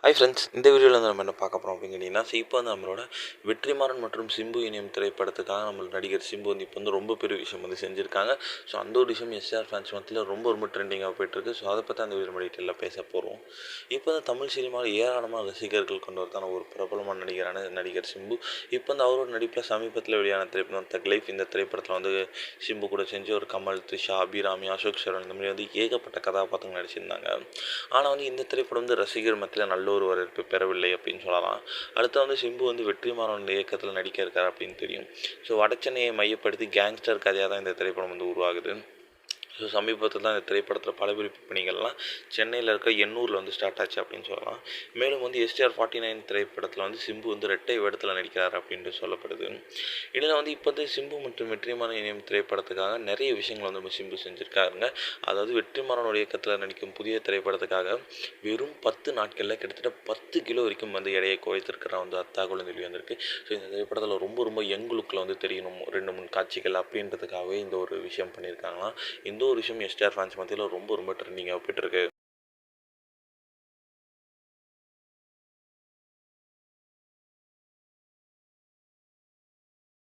Hi friends, இந்த வீடியோவில் வந்து நம்ம என்ன பார்க்க போகிறோம் அப்படின்னு கேட்டிங்கன்னா, இப்போ வந்து நம்மளோட வெற்றிமாறன் மற்றும் சிம்பு இணையும் திரைப்படத்துக்காக நம்ம நடிகர் சிம்பு வந்து இப்போ வந்து ரொம்ப பெரிய விஷயம் வந்து செஞ்சுருக்காங்க. ஸோ அந்த ஒரு விஷயம் எஸ்ஆர் ஃபேன்ஸ் மத்தியில் ரொம்ப ரொம்ப ட்ரெண்டிங்காக போயிட்டுருக்கு. ஸோ அதை பற்றி அந்த வீடியோ டீட்டெயிலில் பேச போகிறோம். இப்போ வந்து தமிழ் சினிமாவில் ஏராளமான ரசிகர்கள் கொண்டு வரதான ஒரு பிரபலமான நடிகரான நடிகர் சிம்பு. இப்போ வந்து அவரோட நடிப்பில் சமீபத்தில் வெளியான திரைப்படம் தக் லைஃப். இந்த திரைப்படத்தில் வந்து சிம்பு கூட செஞ்சு ஒரு கமல், த்ரிஷா, அபிராமி, அசோக் சரவணன் இந்த மாதிரி வந்து ஏகப்பட்ட கதாபாத்திரங்கள் நடிச்சிருந்தாங்க. ஆனால் வந்து இந்த திரைப்படம் வந்து ரசிகர் மத்தியில் நல்ல ஒரு வரவேற்பு பெறவில்லை அப்படின்னு சொல்லலாம். அடுத்து வந்து சிம்பு வந்து வெற்றிமாறன் இயக்கத்தில் நடிக்க இருக்கார் அப்படின்னு தெரியும். ஸோ வடச்சென்னையை மையப்படுத்தி கேங்ஸ்டர் கதையாக தான் இந்த திரைப்படம் வந்து உருவாகுது. ஸோ சமீபத்தில் தான் இந்த திரைப்படத்தில் படப்பிடிப்பு பணிகள்லாம் சென்னையில் இருக்க எண்ணூரில் வந்து ஸ்டார்ட் ஆச்சு அப்படின்னு சொல்லலாம். மேலும் வந்து STR49 திரைப்படத்தில் வந்து சிம்பு வந்து ரெட்டை வேடத்தில் நடிக்கிறார் அப்படின்ட்டு சொல்லப்படுது. இதில் வந்து இப்போ வந்து சிம்பு மற்றும் வெற்றிமாறன் இணையும் திரைப்படத்துக்காக நிறைய விஷயங்கள் வந்து நம்ம சிம்பு செஞ்சுருக்காருங்க. அதாவது வெற்றிமாறனோட இயக்கத்தில் நடிக்கும் புதிய திரைப்படத்துக்காக வெறும் 10 நாட்களில் கிட்டத்தட்ட 10 கிலோ வரைக்கும் வந்து எடையை குறைத்திருக்கிற வந்து தகவல் வெளி வந்திருக்கு. ஸோ இந்த திரைப்படத்தில் ரொம்ப ரொம்ப யங் லுக்கில் வந்து தெரியணும் 2-3 காட்சிகள் அப்படின்றதுக்காகவே இந்த ஒரு விஷயம் பண்ணியிருக்காங்களாம். இந்த ஒரு விஷயம் STR ஃபேன்ஸ் மத்தியில் ரொம்ப ரொம்ப ட்ரெண்டிங்காக போயிட்டுருக்கு.